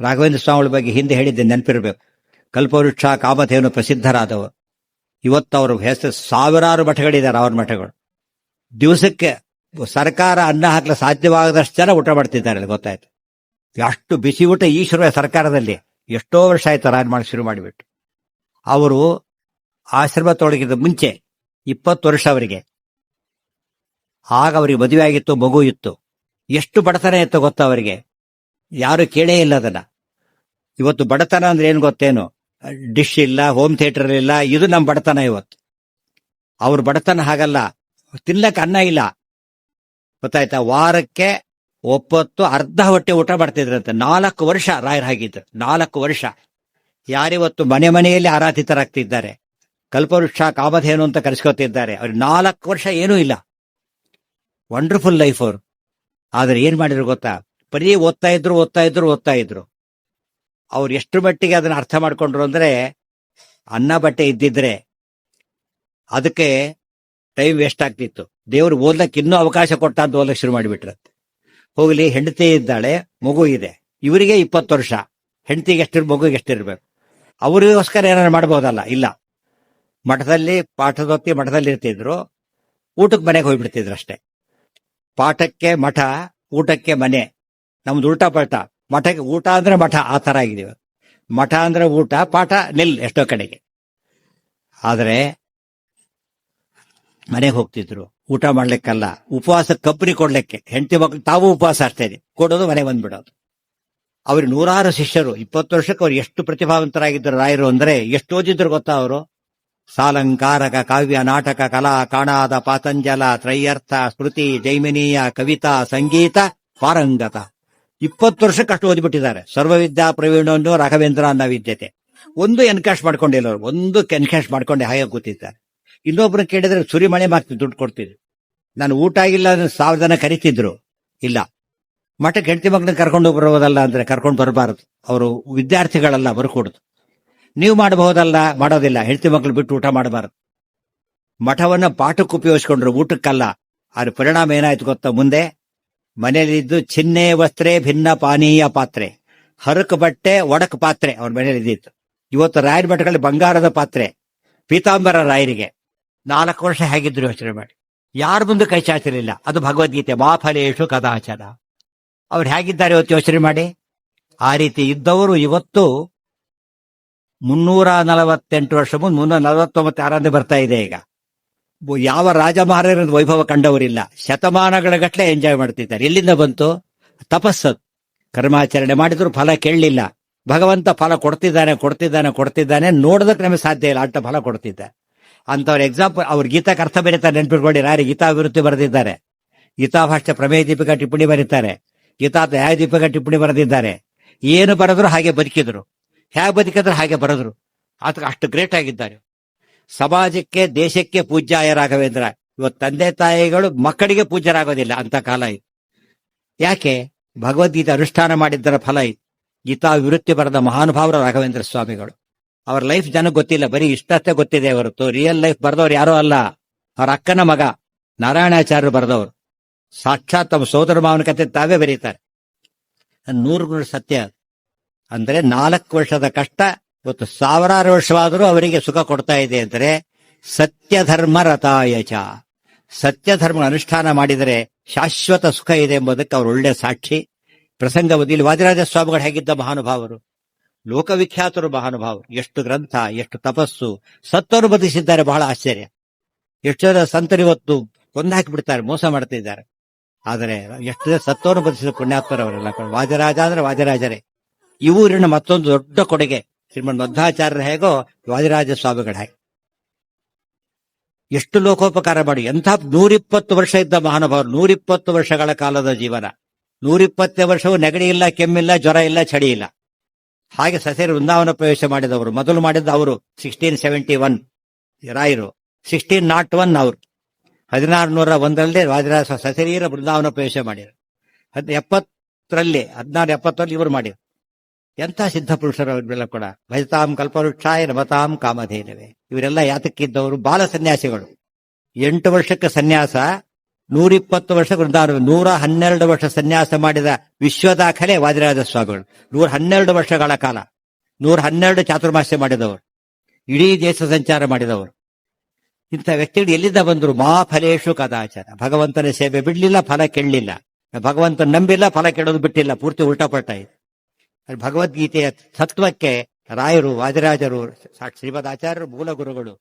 ರಾಘವೇಂದ್ರ ಸ್ವಾಮಿಗಳ ಬಗ್ಗೆ ಹಿಂದೆ ಹೇಳಿದ್ದೆ, ನೆನಪಿರಬೇಕು. ಕಲ್ಪವೃಕ್ಷ ಕಾಮಧೇನು ಪ್ರಸಿದ್ಧರಾದವರು. ಇವತ್ತು ಅವ್ರ ಹೆಸರು ಸಾವಿರಾರು ಮಠಗಳಿದ್ದಾರೆ. ಅವ್ರ ಮಠಗಳು ದಿವಸಕ್ಕೆ ಸರ್ಕಾರ ಅನ್ನ ಹಾಕಲು ಸಾಧ್ಯವಾಗದಷ್ಟು ಜನ ಊಟ ಮಾಡ್ತಿದ್ದಾರೆ, ಗೊತ್ತಾಯ್ತು. ಅಷ್ಟು ಬಿಸಿ ಊಟ ಈ ಶುರು ಸರ್ಕಾರದಲ್ಲಿ ಎಷ್ಟೋ ವರ್ಷ ಆಯ್ತು ರಾಜ್ ಮಾಡಿ ಶುರು ಮಾಡಿಬಿಟ್ಟು. ಅವರು ಆಶ್ರಮ ತೊಡಗಿದ ಮುಂಚೆ 20 ವರ್ಷ ಅವರಿಗೆ. ಆಗ ಅವರಿಗೆ ಮದುವೆ ಆಗಿತ್ತು, ಮಗು ಇತ್ತು. ಎಷ್ಟು ಬಡತನ ಇತ್ತು ಗೊತ್ತಾ ಅವರಿಗೆ, ಯಾರು ಕೇಳೇ ಇಲ್ಲ ಅದನ್ನ. ಇವತ್ತು ಬಡತನ ಅಂದ್ರೆ ಏನ್ ಗೊತ್ತೇನು? ಡಿಶ್ ಇಲ್ಲ, ಹೋಮ್ ಥಿಯೇಟರ್ ಇಲ್ಲ, ಇದು ನಮ್ಮ ಬಡತನ ಇವತ್ತು. ಅವ್ರ ಬಡತನ ಹಾಗಲ್ಲ, ತಿನ್ನಕ್ಕೆ ಅನ್ನ ಇಲ್ಲ, ಗೊತ್ತಾಯ್ತಾ. ವಾರಕ್ಕೆ ಒಪ್ಪತ್ತು ಅರ್ಧ ಹೊಟ್ಟೆ ಊಟ ಮಾಡ್ತಿದ್ರಂತೆ. 4 ವರ್ಷ ರಾಯರ್ ಹಾಗಿದ್ರು, 4 ವರ್ಷ. ಯಾರಿವತ್ತು ಮನೆ ಮನೆಯಲ್ಲಿ ಆರಾಧಿತರಾಗ್ತಿದ್ದಾರೆ, ಕಲ್ಪವೃಕ್ಷ ಕಾಮಧೇನು ಅಂತ ಕರೆಸ್ಕೊತಿದ್ದಾರೆ. ಅವ್ರಿಗೆ 4 ವರ್ಷ ಏನೂ ಇಲ್ಲ, ವಂಡರ್ಫುಲ್ ಲೈಫ್ ಅವ್ರು. ಆದ್ರೆ ಏನ್ ಮಾಡಿದ್ರು ಗೊತ್ತಾ? ಬರೀ ಓದ್ತಾ ಇದ್ರು. ಅವ್ರು ಎಷ್ಟು ಮಟ್ಟಿಗೆ ಅದನ್ನ ಅರ್ಥ ಮಾಡ್ಕೊಂಡ್ರು ಅಂದ್ರೆ, ಅನ್ನ ಬಟ್ಟೆ ಇದ್ದಿದ್ರೆ ಅದಕ್ಕೆ ಟೈಮ್ ವೇಸ್ಟ್ ಆಗ್ತಿತ್ತು. ದೇವ್ರು ಓದ್ಲಕ್ಕೆ ಇನ್ನೂ ಅವಕಾಶ ಕೊಟ್ಟ ಅಂತ ಓದ್ಲಕ್ಕೆ ಶುರು ಮಾಡಿಬಿಟ್ರಂತೆ. ಹೋಗ್ಲಿ, ಹೆಂಡತಿ ಇದ್ದಾಳೆ, ಮಗು ಇದೆ. ಇವರಿಗೆ 20 ವರ್ಷ, ಹೆಂಡತಿಗೆ ಎಷ್ಟಿರ್, ಮಗುಗೆ ಎಷ್ಟಿರ್ಬೇಕು. ಅವರಿಗೋಸ್ಕರ ಏನಾರು ಮಾಡ್ಬೋದಲ್ಲ, ಇಲ್ಲ. ಮಠದಲ್ಲಿ ಪಾಠದೊತ್ತಿ ಮಠದಲ್ಲಿ ಇರ್ತಿದ್ರು, ಊಟಕ್ಕೆ ಮನೆಗೆ ಹೋಗ್ಬಿಡ್ತಿದ್ರು ಅಷ್ಟೇ. ಪಾಠಕ್ಕೆ ಮಠ, ಊಟಕ್ಕೆ ಮನೆ. ನಮ್ದು ಉಲ್ಟಾ ಪಲ್ಟಾ. ಮಠಕ್ಕೆ ಊಟ ಅಂದ್ರೆ ಮಠ, ಆ ತರ ಆಗಿದೀವಿ. ಮಠ ಅಂದ್ರೆ ಊಟ, ಪಾಠ ನಿಲ್ ಎಷ್ಟೋ ಕಡೆಗೆ. ಆದ್ರೆ ಮನೆಗೆ ಹೋಗ್ತಿದ್ರು, ಊಟ ಮಾಡ್ಲಿಕ್ಕಲ್ಲ, ಉಪವಾಸ ಕಂಪನಿ ಕೊಡ್ಲಿಕ್ಕೆ. ಹೆಂಡತಿ ಮಕ್ಳು ತಾವು ಉಪವಾಸ ಅಷ್ಟೇ ಕೊಡೋದು, ಮನೆಗೆ ಬಂದ್ಬಿಡೋದು. ಅವ್ರಿಗೆ 100 ಶಿಷ್ಯರು. 20 ವರ್ಷಕ್ಕೆ ಅವ್ರು ಎಷ್ಟು ಪ್ರತಿಭಾವಂತರಾಗಿದ್ದರು ರಾಯರು ಅಂದ್ರೆ, ಎಷ್ಟು ಓದಿದ್ರು ಗೊತ್ತಾ ಅವರು? ಸಾಲಂಕಾರಕ, ಕಾವ್ಯ, ನಾಟಕ, ಕಲಾ, ಕಾಣಾದ, ಪಾತಂಜಲ, ತ್ರಯ್ಯರ್ಥ, ಸ್ಮೃತಿ, ಜೈಮಿನೀಯ, ಕವಿತಾ, ಸಂಗೀತ, ಪಾರಂಗತ. 20 ವರ್ಷಕ್ಕೆ ಅಷ್ಟು ಓದಿಬಿಟ್ಟಿದ್ದಾರೆ. ಸರ್ವವಿದ್ಯಾ ಪ್ರವೀಣವನ್ನು ರಾಘವೇಂದ್ರ ಅನ್ನೋ ವಿದ್ಯತೆ. ಒಂದು ಎನ್ಕ್ಯಾಶ್ ಮಾಡ್ಕೊಂಡಿಲ್ಲ ಅವರು, ಒಂದು ಎನ್ಕ್ಯಾಶ್ ಮಾಡ್ಕೊಂಡೆ ಹಾಗೆ ಕೂತಿದ್ದಾರೆ. ಇನ್ನೊಬ್ರು ಕೇಳಿದ್ರೆ ಸುರಿಮಳೆ ಮಾಡ್ತಿದ್ರು, ದುಡ್ಡು ಕೊಡ್ತಿದ್ರು. ನಾನು ಊಟ ಆಗಿಲ್ಲ ಅಂದ್ರೆ 1000 ಜನ ಕರಿತಿದ್ರು. ಇಲ್ಲ, ಮಠಕ್ಕೆ ಹೆಂಡತಿ ಮಕ್ಕಳನ್ನ ಕರ್ಕೊಂಡು ಬರೋದಲ್ಲ ಅಂದ್ರೆ ಕರ್ಕೊಂಡು ಬರಬಾರದು. ಅವರು ವಿದ್ಯಾರ್ಥಿಗಳಲ್ಲ, ಬರ್ಕೊಡುದು. ನೀವು ಮಾಡಬಹುದಲ್ಲ, ಮಾಡೋದಿಲ್ಲ. ಹೆಂಡತಿ ಮಕ್ಕಳು ಬಿಟ್ಟು ಊಟ ಮಾಡಬಾರದು. ಮಠವನ್ನ ಪಾಠಕ್ಕೆ ಉಪಯೋಗಿಸ್ಕೊಂಡ್ರು, ಊಟಕ್ಕಲ್ಲ. ಅದ್ರ ಪರಿಣಾಮ ಏನಾಯ್ತು ಗೊತ್ತಾ? ಮುಂದೆ ಮನೇಲಿದ್ದು ಚಿನ್ನೆ ವಸ್ತ್ರೆ ಭಿನ್ನ ಪಾನೀಯ ಪಾತ್ರೆ, ಹರಕು ಬಟ್ಟೆ, ಒಡಕ್ ಪಾತ್ರೆ ಅವ್ರ ಮನೇಲಿ ಇದ್ದಿತ್ತು. ಇವತ್ತು ರಾಯರ ಮಠಗಳಲ್ಲಿ ಬಂಗಾರದ ಪಾತ್ರೆ, ಪೀತಾಂಬರ ರಾಯರಿಗೆ. 4 ವರ್ಷ ಹೇಗಿದ್ರು ಯೋಚನೆ ಮಾಡಿ. ಯಾರ ಮುಂದೆ ಕೈ ಚಾಚಲಿಲ್ಲ. ಅದು ಭಗವದ್ಗೀತೆ, ಮಾಫಲೇಶು ಕದಾಚನ. ಅವ್ರು ಹೇಗಿದ್ದಾರೆ ಇವತ್ತು ಯೋಚನೆ ಮಾಡಿ. ಆ ರೀತಿ ಇದ್ದವರು ಇವತ್ತು 348 ವರ್ಷ ಮುಂದೆ 349 ಆರಾಧನೆ ಬರ್ತಾ ಇದೆ. ಈಗ ಯಾವ ರಾಜ ಮಹಾರಾಜರ ವೈಭವ ಕಂಡವರಿಲ್ಲ. ಶತಮಾನಗಳ ಗಟ್ಟಲೆ ಎಂಜಾಯ್ ಮಾಡ್ತಿದ್ದಾರೆ. ಎಲ್ಲಿಂದ ಬಂತು? ತಪಸ್ಸದು. ಕರ್ಮಾಚರಣೆ ಮಾಡಿದ್ರು ಫಲ ಕೇಳಲಿಲ್ಲ. ಭಗವಂತ ಫಲ ಕೊಡ್ತಿದ್ದಾನೆ. ನೋಡೋದಕ್ಕೆ ನಮಗೆ ಸಾಧ್ಯ ಇಲ್ಲ, ಅಷ್ಟ ಫಲ ಕೊಡ್ತಿದ್ದ. ಅಂತವ್ರ ಎಕ್ಸಾಂಪಲ್. ಅವ್ರ ಗೀತಾಕ್ಕೆ ಅರ್ಥ ಬರೀತಾರೆ, ನೆನ್ಪಿಟ್ಕೊಳ್ಳಿ. ರಾಯರು ಗೀತಾಭಿವೃತ್ತಿ ಬರೆದಿದ್ದಾರೆ, ಗೀತಾಭಾಷ್ಯ ಪ್ರಮೇಯ ದೀಪಿಕಾ ಟಿಪ್ಪಣಿ ಬರೀತಾರೆ, ಗೀತಾ ನ್ಯಾಯ ದೀಪಿಕಾ ಟಿಪ್ಪಣಿ ಬರೆದಿದ್ದಾರೆ. ಏನು ಬರೆದ್ರು ಹಾಗೆ ಬದುಕಿದ್ರು, ಹೇಗೆ ಬದುಕಿದ್ರು ಹಾಗೆ ಬರೆದ್ರು. ಅದಕ್ಕೆ ಅಷ್ಟು ಗ್ರೇಟ್ ಆಗಿದ್ದಾರೆ. ಸಮಾಜಕ್ಕೆ, ದೇಶಕ್ಕೆ ಪೂಜ್ಯಾಯ ರಾಘವೇಂದ್ರ. ಇವತ್ತು ತಂದೆ ತಾಯಿಗಳು ಮಕ್ಕಳಿಗೆ ಪೂಜ್ಯರಾಗೋದಿಲ್ಲ ಅಂತ ಕಾಲ ಇದು. ಯಾಕೆ? ಭಗವದ್ಗೀತೆ ಅನುಷ್ಠಾನ ಮಾಡಿದ್ದರ ಫಲ ಇದು. ಗೀತಾ ವಿವೃತ್ತಿ ಬರೆದ ಮಹಾನುಭಾವರು ರಾಘವೇಂದ್ರ ಸ್ವಾಮಿಗಳು. ಅವ್ರ ಲೈಫ್ ಜನಕ್ಕೆ ಗೊತ್ತಿಲ್ಲ, ಬರೀ ಇಷ್ಟಷ್ಟೇ ಗೊತ್ತಿದೆ ಹೊರತು ರಿಯಲ್ ಲೈಫ್ ಬರೆದವ್ರು ಯಾರೋ ಅಲ್ಲ. ಅವ್ರ ಅಕ್ಕನ ಮಗ ನಾರಾಯಣಾಚಾರ್ಯರು ಬರೆದವರು. ಸಾಕ್ಷಾತ್ ತಮ್ಮ ಸೋದರ ಮಾವನ ಕತೆ ತಾವೇ ಬರೀತಾರೆ. 100 ಸತ್ಯ. ಅಂದ್ರೆ 4 ವರ್ಷದ ಕಷ್ಟ ಇವತ್ತು ಸಾವಿರಾರು ವರ್ಷವಾದರೂ ಅವರಿಗೆ ಸುಖ ಕೊಡ್ತಾ ಇದೆ. ಅಂದರೆ ಸತ್ಯ ಧರ್ಮ ರತಾಯಚ. ಸತ್ಯ ಧರ್ಮ ಅನುಷ್ಠಾನ ಮಾಡಿದರೆ ಶಾಶ್ವತ ಸುಖ ಇದೆ ಎಂಬುದಕ್ಕೆ ಅವರು ಒಳ್ಳೆ ಸಾಕ್ಷಿ. ಪ್ರಸಂಗ ಇಲ್ಲಿ ವಾದಿರಾಜ ಸ್ವಾಮಿಗಳು ಹೇಗಿದ್ದ ಮಹಾನುಭಾವರು, ಲೋಕವಿಖ್ಯಾತರು ಮಹಾನುಭಾವರು. ಎಷ್ಟು ಗ್ರಂಥ, ಎಷ್ಟು ತಪಸ್ಸು, ಸತ್ತವರು ಬದುಕಿಸಿದ್ದಾರೆ. ಬಹಳ ಆಶ್ಚರ್ಯ. ಎಷ್ಟು ಜನ ಸಂತರು ಇವತ್ತು ಕೊಂದಾಕಿ ಬಿಡ್ತಾರೆ, ಮೋಸ ಮಾಡ್ತಿದ್ದಾರೆ. ಆದರೆ ಎಷ್ಟು ಜನ ಸತ್ತವರು ಬದುಕಿಸಿದ ಪುಣ್ಯಾತ್ಮರವರೆಲ್ಲ. ವಾದಿರಾಜ ಅಂದ್ರೆ ವಾದಿರಾಜರೇ. ಇವರಿನ ಮತ್ತೊಂದು ದೊಡ್ಡ ಕೊಡುಗೆ ಶ್ರೀಮನ್ ಮಧ್ವಾಚಾರ್ಯರ ಹೇಗೋ ವಾದಿರಾಜ ಸ್ವಾಮಿಗಳ ಹಾಗೆ. ಎಷ್ಟು ಲೋಕೋಪಕಾರ ಮಾಡಿ, ಎಂಥ 120 ವರ್ಷ ಇದ್ದ ಮಹಾನುಭಾವರು. 120 ವರ್ಷಗಳ ಕಾಲದ ಜೀವನ. 120 ವರ್ಷವೂ ನೆಗಡಿ ಇಲ್ಲ, ಕೆಮ್ಮಿಲ್ಲ, ಜ್ವರ ಇಲ್ಲ, ಚಳಿ ಇಲ್ಲ. ಹಾಗೆ ಸಸೇರಿ ವೃಂದಾವನ ಪ್ರವೇಶ ಮಾಡಿದವರು. ಮೊದಲು ಮಾಡಿದ ಅವರು 1671 ರಾಯರು, 1601 ಅವರು 1601 ವಾದಿರಾಜ ಸಸರೀರ ವೃಂದಾವನ ಪ್ರವೇಶ ಮಾಡಿದರು. 1670 ಇವರು ಮಾಡಿದರು. ಎಂಥ ಸಿದ್ಧ ಪುರುಷರು ಅವರೆಲ್ಲ ಕೂಡ. ಭಜತಾಂ ಕಲ್ಪವೃಕ್ಷಾಯ ನಮತಾಂ ಕಾಮಧೇನವೇ. ಇವರೆಲ್ಲ ಯಾತಕ್ಕಿದ್ದವರು? ಬಾಲ ಸನ್ಯಾಸಿಗಳು. 8 ವರ್ಷಕ್ಕೆ ಸನ್ಯಾಸ, 120 ವರ್ಷ ವೃಂದಾವನ, 112 ವರ್ಷ ಸನ್ಯಾಸ ಮಾಡಿದ ವಿಶ್ವ ದಾಖಲೆ ವಾದಿರಾಜ ಸ್ವಾಮಿಗಳು. 112 ವರ್ಷಗಳ ಕಾಲ, 112 ಚಾತುರ್ಮಾಸ್ಯ ಮಾಡಿದವರು, ಇಡೀ ದೇಶ ಸಂಚಾರ ಮಾಡಿದವರು. ಇಂಥ ವ್ಯಕ್ತಿಗಳು ಎಲ್ಲಿಂದ ಬಂದರು? ಮಾ ಫಲೇಶು ಕದಾಚಾರ. ಭಗವಂತನ ಸೇವೆ ಬಿಡ್ಲಿಲ್ಲ, ಫಲ ಕೇಳಲಿಲ್ಲ. ಭಗವಂತನ ನಂಬಿಲ್ಲ, ಫಲ ಕೇಳೋದು ಬಿಟ್ಟಿಲ್ಲ. ಪೂರ್ತಿ ಉಲ್ಟಾಪಲ್ಟ ಇದೆ. ಭಗವದ್ಗೀತೆಯ ತತ್ವಕ್ಕೆ ರಾಯರು, ವಾದಿರಾಜರು, ಶ್ರೀಮದ್ ಆಚಾರ್ಯರು ಮೂಲ ಗುರುಗಳು.